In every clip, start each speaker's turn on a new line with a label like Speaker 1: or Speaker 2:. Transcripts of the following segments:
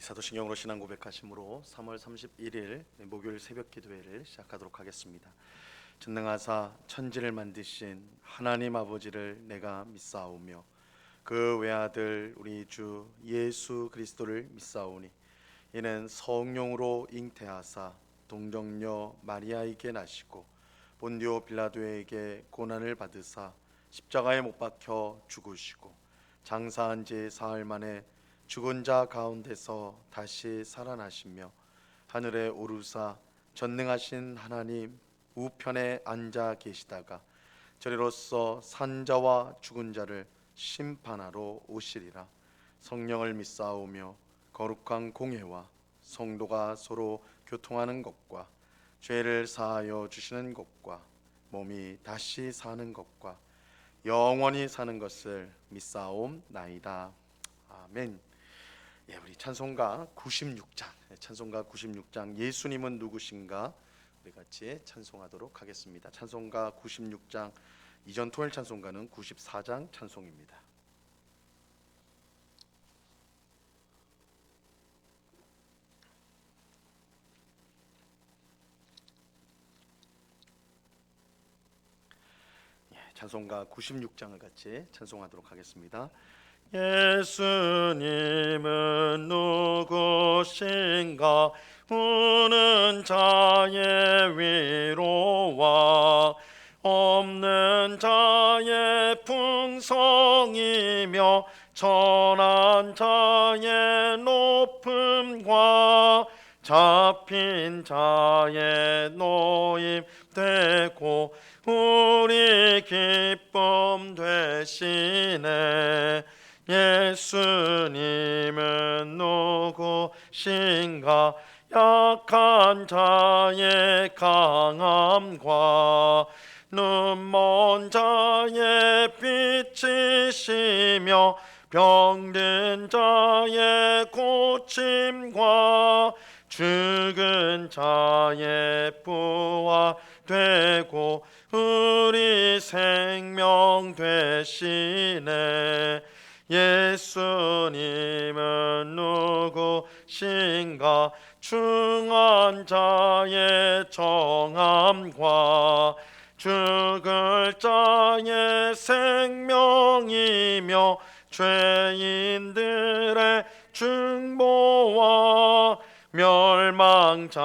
Speaker 1: 사도신경으로 신앙 고백하심으로 3월 31일 목요일 새벽 기도회를 시작하도록 하겠습니다. 전능하사 천지를 만드신 하나님 아버지를 내가 믿사오며 그 외아들 우리 주 예수 그리스도를 믿사오니 이는 성령으로 잉태하사 동정녀 마리아에게 나시고 본디오 빌라도에게 고난을 받으사 십자가에 못 박혀 죽으시고 장사한 지 사흘 만에 죽은 자 가운데서 다시 살아나시며 하늘에 오르사 전능하신 하나님 우편에 앉아 계시다가 저리로서 산자와 죽은 자를 심판하러 오시리라. 성령을 믿사오며 거룩한 공회와 성도가 서로 교통하는 것과 죄를 사하여 주시는 것과 몸이 다시 사는 것과 영원히 사는 것을 믿사옵나이다. 아멘. 우리 찬송가 96장 예수님은 누구신가 우리 같이 찬송하도록 하겠습니다. 찬송가 96장 이전 토요일 찬송가는 94장 찬송입니다. 찬송가 96장을 같이 찬송하도록 하겠습니다. 예수님은 누구신가 우는 자의 위로와 없는 자의 풍성이며 천한 자의 높음과 잡힌 자의 노임 되고 우리 기쁨 되시네. 예수님은 누구신가 약한 자의 강함과 눈먼 자의 빛이시며 병든 자의 고침과 죽은 자의 부활되고 우리 생명 되시네. 예수님은 누구신가 중한 자의 정함과 죽을 자의 생명이며 죄인들의 중보와 멸망자의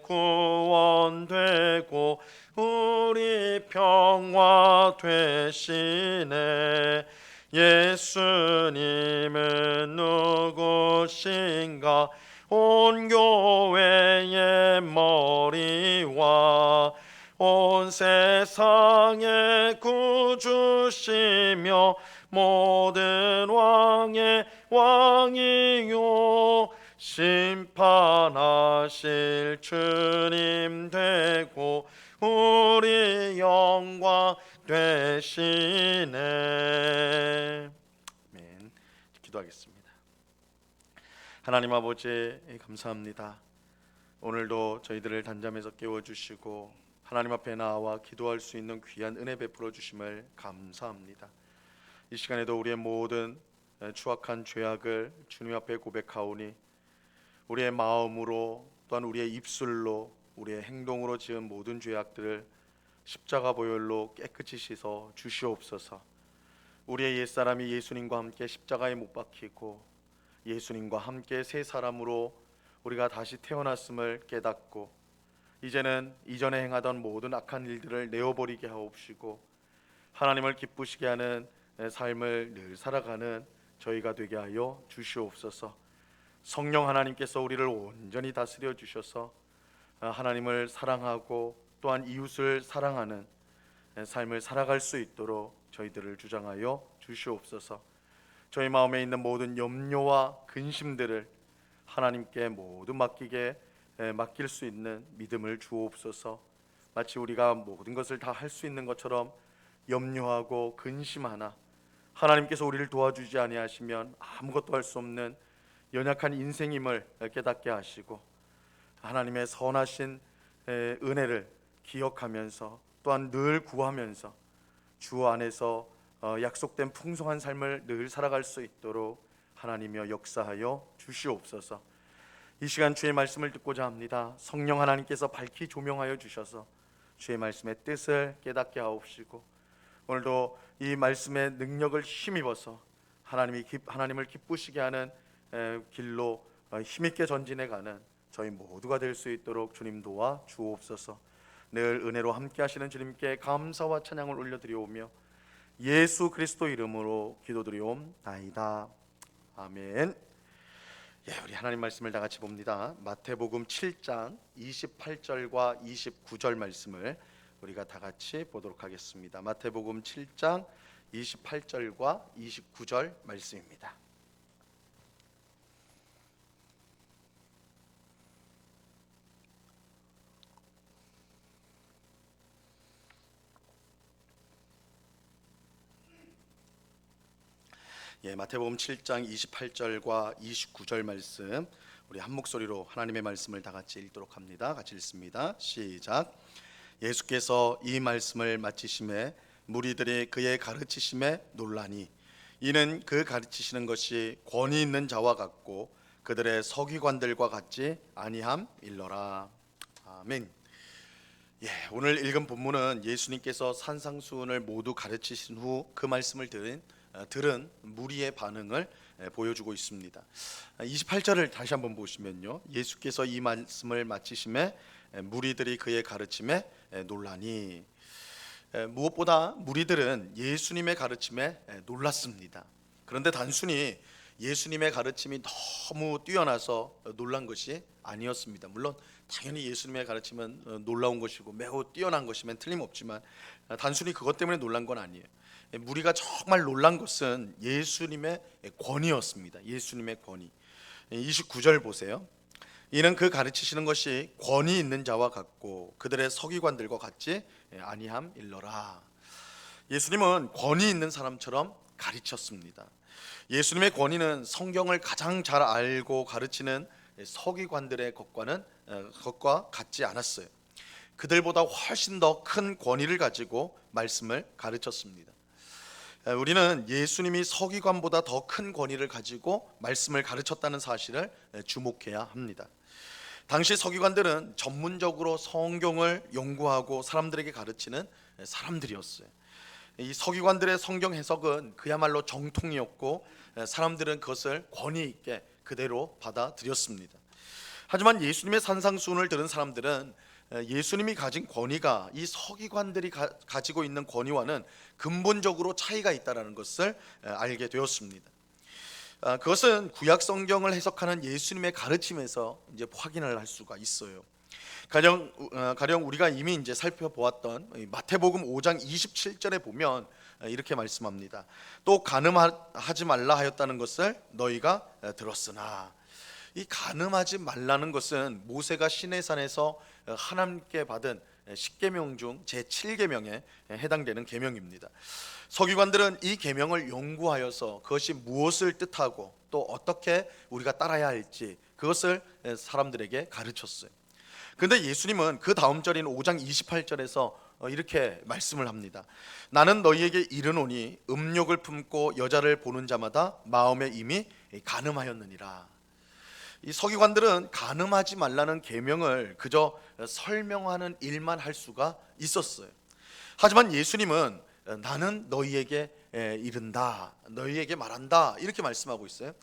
Speaker 1: 구원되고 우리 평화 되시네. 예수님은 누구신가 온 교회의 머리와 온 세상의 구주시며 모든 왕의 왕이요 심판하실 주님 되고 우리 영광 되시네. 아멘. 기도하겠습니다. 하나님 아버지 감사합니다. 오늘도 저희들을 단잠에서 깨워주시고 하나님 앞에 나와 기도할 수 있는 귀한 은혜 베풀어 주심을 감사합니다. 이 시간에도 우리의 모든 추악한 죄악을 주님 앞에 고백하오니 우리의 마음으로 또한 우리의 입술로 우리의 행동으로 지은 모든 죄악들을 십자가 보혈로 깨끗이 씻어 주시옵소서. 우리의 옛사람이 예수님과 함께 십자가에 못 박히고 예수님과 함께 새 사람으로 우리가 다시 태어났음을 깨닫고 이제는 이전에 행하던 모든 악한 일들을 내어버리게 하옵시고 하나님을 기쁘시게 하는 삶을 늘 살아가는 저희가 되게 하여 주시옵소서. 성령 하나님께서 우리를 온전히 다스려 주셔서 하나님을 사랑하고 또한 이웃을 사랑하는 삶을 살아갈 수 있도록 저희들을 주장하여 주시옵소서. 저희 마음에 있는 모든 염려와 근심들을 하나님께 모두 맡길 수 있는 믿음을 주옵소서. 마치 우리가 모든 것을 다 할 수 있는 것처럼 염려하고 근심하나 하나님께서 우리를 도와주지 아니하시면 아무것도 할 수 없는 연약한 인생임을 깨닫게 하시고 하나님의 선하신 은혜를 기억하면서 또한 늘 구하면서 주 안에서 약속된 풍성한 삶을 늘 살아갈 수 있도록 하나님이여 역사하여 주시옵소서. 이 시간 주의 말씀을 듣고자 합니다. 성령 하나님께서 밝히 조명하여 주셔서 주의 말씀의 뜻을 깨닫게 하옵시고, 오늘도 이 말씀의 능력을 힘입어서 하나님을 기쁘시게 하는 길로 힘있게 전진해 가는 저희 모두가 될 수 있도록 주님 도와 주옵소서. 늘 은혜로 함께 하시는 주님께 감사와 찬양을 올려드리오며 예수 그리스도 이름으로 기도드리옵나이다. 아멘. 우리 하나님 말씀을 다 같이 봅니다. 마태복음 7장 28절과 29절 말씀을 우리가 다 같이 보도록 하겠습니다. 마태복음 7장 28절과 29절 말씀입니다. 마태복음 7장 28절과 29절 말씀, 우리 한 목소리로 하나님의 말씀을 다 같이 읽도록 합니다. 같이 읽습니다. 시작. 예수께서 이 말씀을 마치심에 무리들이 그의 가르치심에 놀라니 이는 그 가르치시는 것이 권위 있는 자와 같고 그들의 서기관들과 같지 아니함일러라. 아멘. 오늘 읽은 본문은 예수님께서 산상수훈을 모두 가르치신 후 그 말씀을 들은 무리의 반응을 보여주고 있습니다. 28절을 다시 한번 보시면요, 예수께서 이 말씀을 마치심에 무리들이 그의 가르침에 놀라니, 무엇보다 무리들은 예수님의 가르침에 놀랐습니다. 그런데 단순히 예수님의 가르침이 너무 뛰어나서 놀란 것이 아니었습니다. 물론 당연히 예수님의 가르침은 놀라운 것이고 매우 뛰어난 것이면 틀림없지만 단순히 그것 때문에 놀란 건 아니에요. 무리가 정말 놀란 것은 예수님의 권위였습니다. 예수님의 권위. 29절 보세요. 이는 그 가르치시는 것이 권위 있는 자와 같고 그들의 서기관들과 같지 아니함일러라. 예수님은 권위 있는 사람처럼 가르쳤습니다. 예수님의 권위는 성경을 가장 잘 알고 가르치는 서기관들의 것과 같지 않았어요. 그들보다 훨씬 더 큰 권위를 가지고 말씀을 가르쳤습니다. 우리는 예수님이 서기관보다 더 큰 권위를 가지고 말씀을 가르쳤다는 사실을 주목해야 합니다. 당시 서기관들은 전문적으로 성경을 연구하고 사람들에게 가르치는 사람들이었어요. 이 서기관들의 성경 해석은 그야말로 정통이었고 사람들은 그것을 권위 있게 그대로 받아들였습니다. 하지만 예수님의 산상수훈을 들은 사람들은 예수님이 가진 권위가 이 서기관들이 가지고 있는 권위와는 근본적으로 차이가 있다는 것을 알게 되었습니다. 그것은 구약 성경을 해석하는 예수님의 가르침에서 이제 확인을 할 수가 있어요. 가령 우리가 이미 이제 살펴보았던 마태복음 5장 27절에 보면 이렇게 말씀합니다. 또 간음하지 말라 하였다는 것을 너희가 들었으나, 이 간음하지 말라는 것은 모세가 시내산에서 하나님께 받은 10계명 중 제7계명에 해당되는 계명입니다. 서기관들은 이 계명을 연구하여서 그것이 무엇을 뜻하고 또 어떻게 우리가 따라야 할지 그것을 사람들에게 가르쳤어요. 그런데 예수님은 그 다음 절인 5장 28절에서 이렇게 말씀을 합니다. 나는 너희에게 이르노니 음욕을 품고 여자를 보는 자마다 마음에 이미 간음하였느니라. 이 서기관들은 간음하지 말라는 계명을 그저 설명하는 일만 할 수가 있었어요. 하지만 예수님은 나는 너희에게 이른다, 너희에게 말한다, 이렇게 말씀하고 있어요.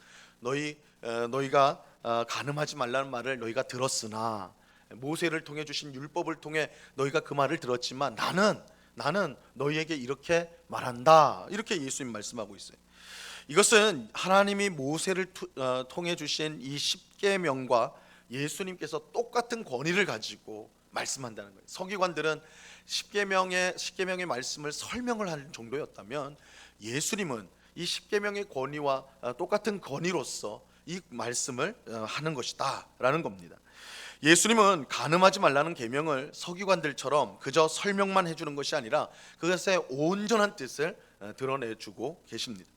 Speaker 1: 너희가 간음하지 말라는 말을 너희가 들었으나, 모세를 통해 주신 율법을 통해 너희가 그 말을 들었지만 나는 너희에게 이렇게 말한다, 이렇게 예수님 말씀하고 있어요. 이것은 하나님이 모세를 통해 주신 이 10계명과 예수님께서 똑같은 권위를 가지고 말씀한다는 거예요. 서기관들은 10계명의 말씀을 설명을 하는 정도였다면 예수님은 이 10계명의 권위와 똑같은 권위로서 이 말씀을 하는 것이다 라는 겁니다. 예수님은 간음하지 말라는 계명을 서기관들처럼 그저 설명만 해주는 것이 아니라 그것의 온전한 뜻을 드러내주고 계십니다.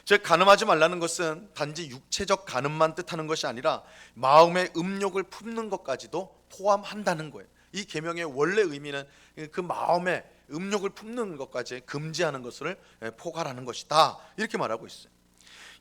Speaker 1: 즉 간음하지 말라는 것은 단지 육체적 간음만 뜻하는 것이 아니라 마음의 음욕을 품는 것까지도 포함한다는 거예요. 이 계명의 원래 의미는 그 마음의 음욕을 품는 것까지 금지하는 것을 포괄하는 것이다, 이렇게 말하고 있어요.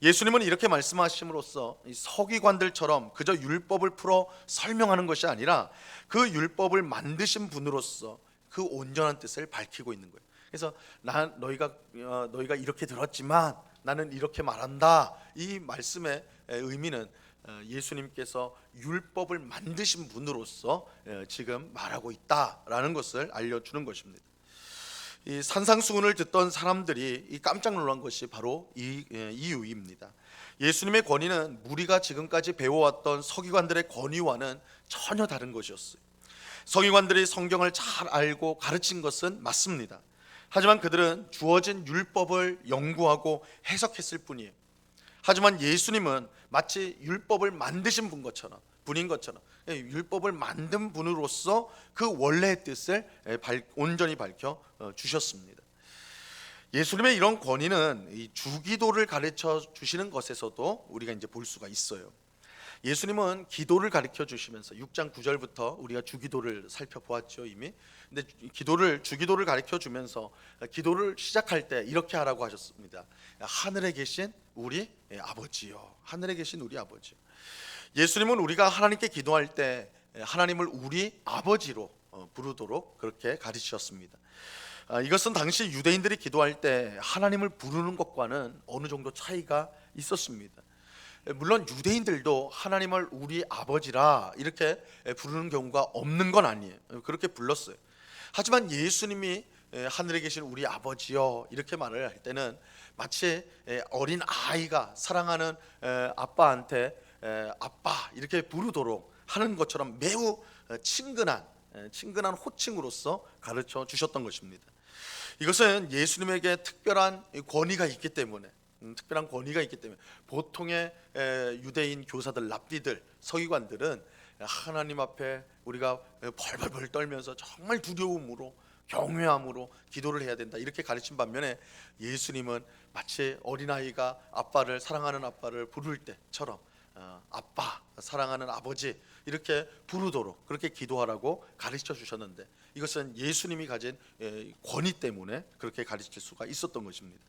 Speaker 1: 예수님은 이렇게 말씀하심으로써 이 서기관들처럼 그저 율법을 풀어 설명하는 것이 아니라 그 율법을 만드신 분으로서 그 온전한 뜻을 밝히고 있는 거예요. 그래서 너희가 이렇게 들었지만 나는 이렇게 말한다. 이 말씀의 의미는 예수님께서 율법을 만드신 분으로서 지금 말하고 있다라는 것을 알려주는 것입니다. 이 산상수훈을 듣던 사람들이 깜짝 놀란 것이 바로 이 이유입니다. 예수님의 권위는 무리가 지금까지 배워왔던 서기관들의 권위와는 전혀 다른 것이었어요. 서기관들이 성경을 잘 알고 가르친 것은 맞습니다. 하지만 그들은 주어진 율법을 연구하고 해석했을 뿐이에요. 하지만 예수님은 마치 율법을 만드신 분인 것처럼 율법을 만든 분으로서 그 원래의 뜻을 온전히 밝혀 주셨습니다. 예수님의 이런 권위는 이 주기도를 가르쳐 주시는 것에서도 우리가 이제 볼 수가 있어요. 예수님은 기도를 가르쳐 주시면서 6장 9절부터 우리가 주기도를 살펴보았죠 이미. 근데 주기도를 가르쳐 주면서 기도를 시작할 때 이렇게 하라고 하셨습니다. 하늘에 계신 우리 아버지요. 하늘에 계신 우리 아버지. 예수님은 우리가 하나님께 기도할 때 하나님을 우리 아버지로 부르도록 그렇게 가르치셨습니다. 이것은 당시 유대인들이 기도할 때 하나님을 부르는 것과는 어느 정도 차이가 있었습니다. 물론 유대인들도 하나님을 우리 아버지라 이렇게 부르는 경우가 없는 건 아니에요. 그렇게 불렀어요. 하지만 예수님이 하늘에 계신 우리 아버지요 이렇게 말을 할 때는 마치 어린 아이가 사랑하는 아빠한테 아빠 이렇게 부르도록 하는 것처럼 매우 친근한 호칭으로서 가르쳐 주셨던 것입니다. 이것은 예수님에게 특별한 권위가 있기 때문에 보통의 유대인 교사들, 랍비들, 서기관들은 하나님 앞에 우리가 벌벌벌 떨면서 정말 두려움으로 경외함으로 기도를 해야 된다 이렇게 가르친 반면에 예수님은 마치 어린아이가 사랑하는 아빠를 부를 때처럼 아빠, 사랑하는 아버지 이렇게 부르도록 그렇게 기도하라고 가르쳐 주셨는데 이것은 예수님이 가진 권위 때문에 그렇게 가르칠 수가 있었던 것입니다.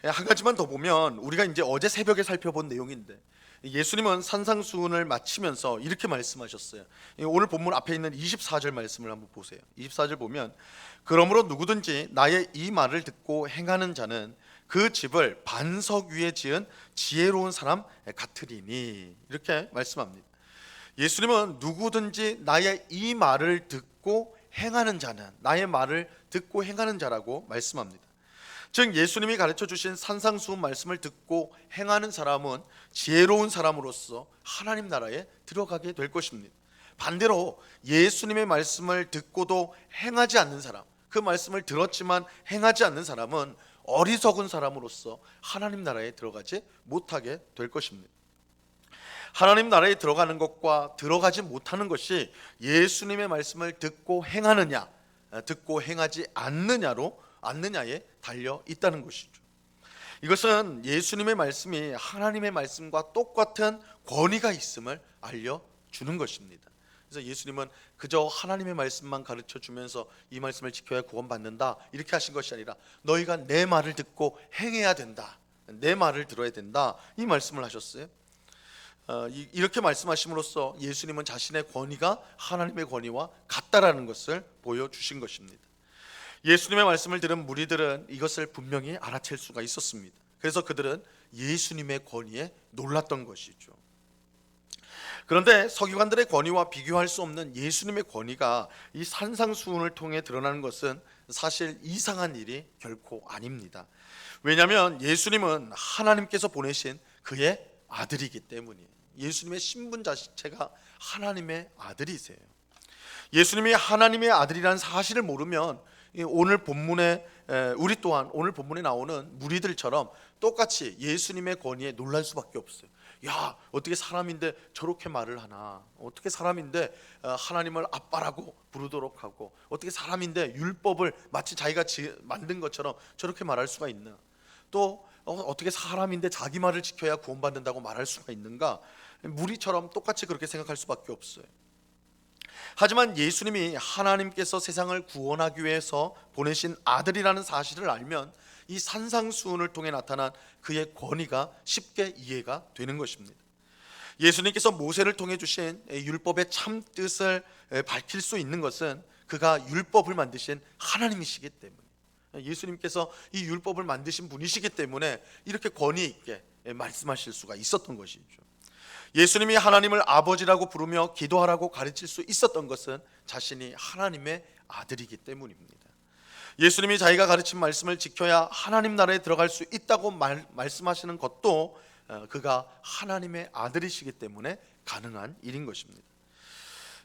Speaker 1: 한 가지만 더 보면 우리가 이제 어제 새벽에 살펴본 내용인데 예수님은 산상수훈을 마치면서 이렇게 말씀하셨어요. 오늘 본문 앞에 있는 24절 말씀을 한번 보세요. 24절 보면 그러므로 누구든지 나의 이 말을 듣고 행하는 자는 그 집을 반석 위에 지은 지혜로운 사람 같으리니 이렇게 말씀합니다. 예수님은 누구든지 나의 이 말을 듣고 행하는 자는 나의 말을 듣고 행하는 자라고 말씀합니다. 즉 예수님이 가르쳐 주신 산상수훈 말씀을 듣고 행하는 사람은 지혜로운 사람으로서 하나님 나라에 들어가게 될 것입니다. 반대로 예수님의 말씀을 듣고도 행하지 않는 사람, 그 말씀을 들었지만 행하지 않는 사람은 어리석은 사람으로서 하나님 나라에 들어가지 못하게 될 것입니다. 하나님 나라에 들어가는 것과 들어가지 못하는 것이 예수님의 말씀을 듣고 행하느냐, 듣고 행하지 않느냐에 달려 있다는 것이죠. 이것은 예수님의 말씀이 하나님의 말씀과 똑같은 권위가 있음을 알려주는 것입니다. 그래서 예수님은 그저 하나님의 말씀만 가르쳐 주면서 이 말씀을 지켜야 구원받는다 이렇게 하신 것이 아니라 너희가 내 말을 듣고 행해야 된다, 내 말을 들어야 된다 이 말씀을 하셨어요. 이렇게 말씀하심으로써 예수님은 자신의 권위가 하나님의 권위와 같다라는 것을 보여주신 것입니다. 예수님의 말씀을 들은 무리들은 이것을 분명히 알아챌 수가 있었습니다. 그래서 그들은 예수님의 권위에 놀랐던 것이죠. 그런데 서기관들의 권위와 비교할 수 없는 예수님의 권위가 이 산상수훈을 통해 드러나는 것은 사실 이상한 일이 결코 아닙니다. 왜냐하면 예수님은 하나님께서 보내신 그의 아들이기 때문이에요. 예수님의 신분 자체가 하나님의 아들이세요. 예수님이 하나님의 아들이라는 사실을 모르면 오늘 본문에 우리 또한 오늘 본문에 나오는 무리들처럼 똑같이 예수님의 권위에 놀랄 수밖에 없어요. 야, 어떻게 사람인데 저렇게 말을 하나? 어떻게 사람인데 하나님을 아빠라고 부르도록 하고, 어떻게 사람인데 율법을 마치 자기가 만든 것처럼 저렇게 말할 수가 있나? 또 어떻게 사람인데 자기 말을 지켜야 구원받는다고 말할 수가 있는가? 무리처럼 똑같이 그렇게 생각할 수밖에 없어요. 하지만 예수님이 하나님께서 세상을 구원하기 위해서 보내신 아들이라는 사실을 알면 이 산상수훈을 통해 나타난 그의 권위가 쉽게 이해가 되는 것입니다. 예수님께서 모세를 통해 주신 율법의 참 뜻을 밝힐 수 있는 것은 그가 율법을 만드신 하나님이시기 때문에, 예수님께서 이 율법을 만드신 분이시기 때문에 이렇게 권위 있게 말씀하실 수가 있었던 것이죠. 예수님이 하나님을 아버지라고 부르며 기도하라고 가르칠 수 있었던 것은 자신이 하나님의 아들이기 때문입니다. 예수님이 자기가 가르친 말씀을 지켜야 하나님 나라에 들어갈 수 있다고 말씀하시는 것도 그가 하나님의 아들이시기 때문에 가능한 일인 것입니다.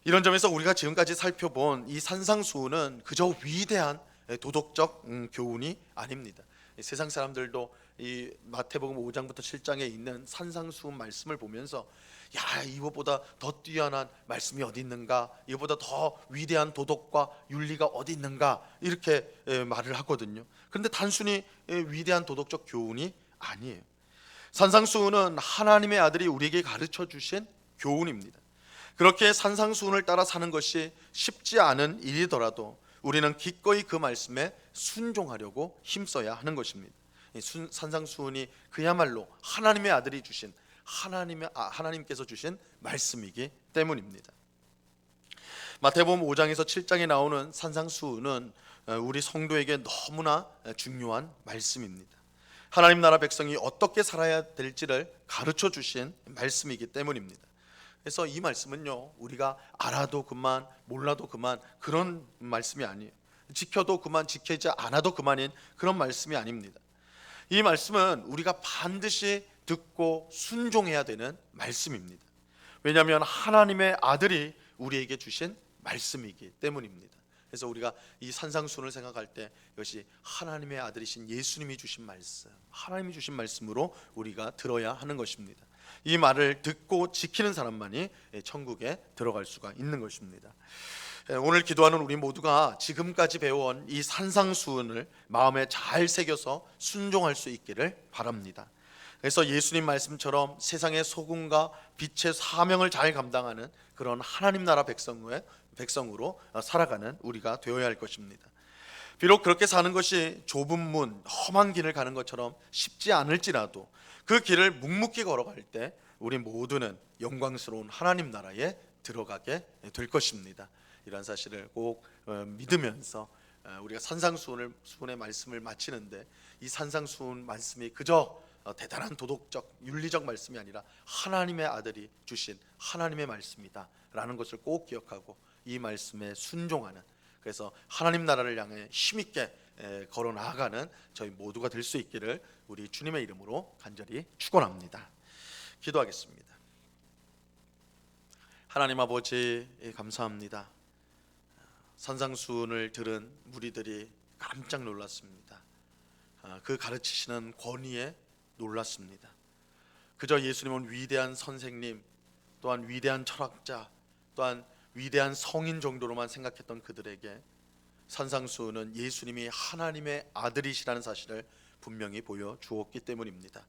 Speaker 1: 이런 점에서 우리가 지금까지 살펴본 이 산상수훈은 그저 위대한 도덕적 교훈이 아닙니다. 세상 사람들도 이 마태복음 5장부터 7장에 있는 산상수훈 말씀을 보면서 야, 이거보다 더 뛰어난 말씀이 어디 있는가, 이거보다 더 위대한 도덕과 윤리가 어디 있는가, 이렇게 말을 하거든요. 그런데 단순히 위대한 도덕적 교훈이 아니에요. 산상수훈은 하나님의 아들이 우리에게 가르쳐 주신 교훈입니다. 그렇게 산상수훈을 따라 사는 것이 쉽지 않은 일이더라도 우리는 기꺼이 그 말씀에 순종하려고 힘써야 하는 것입니다. 산상수훈이 그야말로 하나님의 아들이 주신 하나님께서 주신 말씀이기 때문입니다. 마태복음 5장에서 7장에 나오는 산상수훈은 우리 성도에게 너무나 중요한 말씀입니다. 하나님 나라 백성이 어떻게 살아야 될지를 가르쳐 주신 말씀이기 때문입니다. 그래서 이 말씀은요, 우리가 알아도 그만, 몰라도 그만 그런 말씀이 아니에요. 지켜도 그만, 지키지 않아도 그만인 그런 말씀이 아닙니다. 이 말씀은 우리가 반드시 듣고 순종해야 되는 말씀입니다. 왜냐하면 하나님의 아들이 우리에게 주신 말씀이기 때문입니다. 그래서 우리가 이 산상수훈을 생각할 때 이것이 하나님의 아들이신 예수님이 주신 말씀, 하나님이 주신 말씀으로 우리가 들어야 하는 것입니다. 이 말을 듣고 지키는 사람만이 천국에 들어갈 수가 있는 것입니다. 오늘 기도하는 우리 모두가 지금까지 배워온 이 산상수훈을 마음에 잘 새겨서 순종할 수 있기를 바랍니다. 그래서 예수님 말씀처럼 세상의 소금과 빛의 사명을 잘 감당하는 그런 하나님 나라 백성으로 살아가는 우리가 되어야 할 것입니다. 비록 그렇게 사는 것이 좁은 문, 험한 길을 가는 것처럼 쉽지 않을지라도 그 길을 묵묵히 걸어갈 때 우리 모두는 영광스러운 하나님 나라에 들어가게 될 것입니다. 이런 사실을 꼭 믿으면서 우리가 산상수훈의 말씀을 마치는데, 이 산상수훈 말씀이 그저 대단한 도덕적 윤리적 말씀이 아니라 하나님의 아들이 주신 하나님의 말씀이다 라는 것을 꼭 기억하고 이 말씀에 순종하는, 그래서 하나님 나라를 향해 힘있게 걸어 나아가는 저희 모두가 될 수 있기를 우리 주님의 이름으로 간절히 축원합니다. 기도하겠습니다. 하나님 아버지, 감사합니다. 산상수훈을 들은 무리들이 깜짝 놀랐습니다. 그 가르치시는 권위에 놀랐습니다. 그저 예수님은 위대한 선생님, 또한 위대한 철학자, 또한 위대한 성인 정도로만 생각했던 그들에게 산상수훈은 예수님이 하나님의 아들이시라는 사실을 분명히 보여주었기 때문입니다.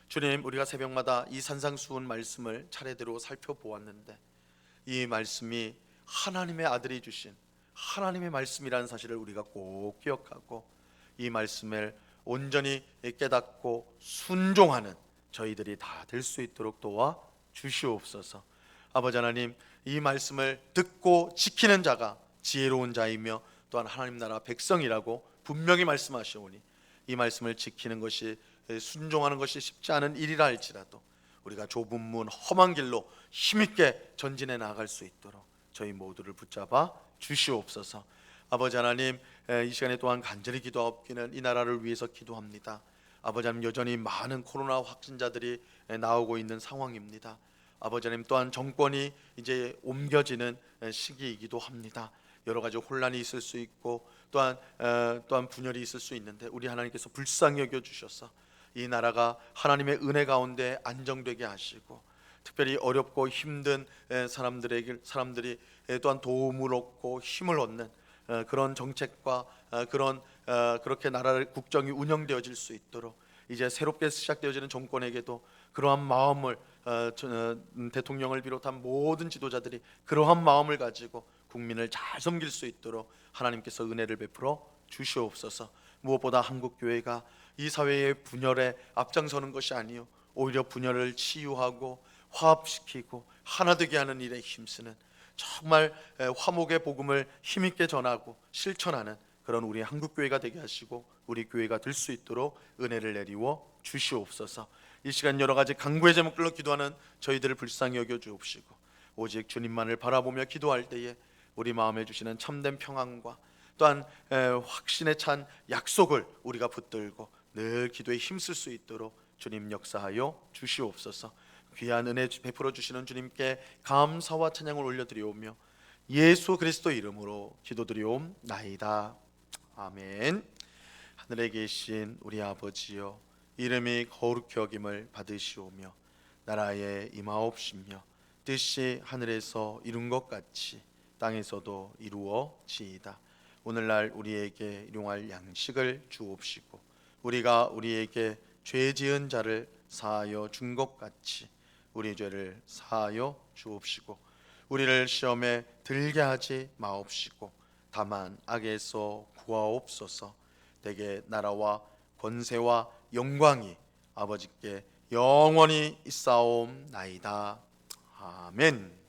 Speaker 1: 주님, 우리가 새벽마다 이 산상수훈 말씀을 차례대로 살펴보았는데 이 말씀이 하나님의 아들이 주신 하나님의 말씀이라는 사실을 우리가 꼭 기억하고 이 말씀을 온전히 깨닫고 순종하는 저희들이 다 될 수 있도록 도와 주시옵소서. 아버지 하나님, 이 말씀을 듣고 지키는 자가 지혜로운 자이며 또한 하나님 나라 백성이라고 분명히 말씀하시오니 이 말씀을 지키는 것이, 순종하는 것이 쉽지 않은 일이라 할지라도 우리가 좁은 문, 험한 길로 힘있게 전진해 나아갈 수 있도록 저희 모두를 붙잡아 주시옵소서. 아버지 하나님, 이 시간에 또한 간절히 기도하옵기는 이 나라를 위해서 기도합니다. 아버지 하나님, 여전히 많은 코로나 확진자들이 나오고 있는 상황입니다. 아버지 하나님, 또한 정권이 이제 옮겨지는 시기이기도 합니다. 여러 가지 혼란이 있을 수 있고 또한 분열이 있을 수 있는데 우리 하나님께서 불쌍히 여겨 주셔서 이 나라가 하나님의 은혜 가운데 안정되게 하시고, 특별히 어렵고 힘든 사람들이 또한 도움을 얻고 힘을 얻는 그런 정책과 그렇게 나라의 국정이 운영되어질 수 있도록 이제 새롭게 시작되어지는 정권에게도 그러한 마음을, 대통령을 비롯한 모든 지도자들이 그러한 마음을 가지고 국민을 잘 섬길 수 있도록 하나님께서 은혜를 베풀어 주시옵소서. 무엇보다 한국교회가 이 사회의 분열에 앞장서는 것이 아니요 오히려 분열을 치유하고 화합시키고 하나 되게 하는 일에 힘쓰는, 정말 화목의 복음을 힘있게 전하고 실천하는 그런 우리 한국교회가 되게 하시고 우리 교회가 될 수 있도록 은혜를 내리워 주시옵소서. 이 시간 여러 가지 간구의 제목들로 기도하는 저희들을 불쌍히 여겨 주옵시고, 오직 주님만을 바라보며 기도할 때에 우리 마음에 주시는 참된 평안과 또한 확신에 찬 약속을 우리가 붙들고 늘 기도에 힘쓸 수 있도록 주님 역사하여 주시옵소서. 귀한 은혜 베풀어 주시는 주님께 감사와 찬양을 올려드리오며 예수 그리스도 이름으로 기도드리옵나이다. 아멘. 하늘에 계신 우리 아버지여, 이름이 거룩히 여김을 받으시오며 나라에 임하옵시며 뜻이 하늘에서 이룬 것 같이 땅에서도 이루어지이다. 오늘날 우리에게 일용할 양식을 주옵시고 우리가 우리에게 죄 지은 자를 사하여 준 것 같이 우리 죄를 사하여 주옵시고 우리를 시험에 들게 하지 마옵시고 다만 악에서 구하옵소서. 대개 나라와 권세와 영광이 아버지께 영원히 있사옵나이다. 아멘.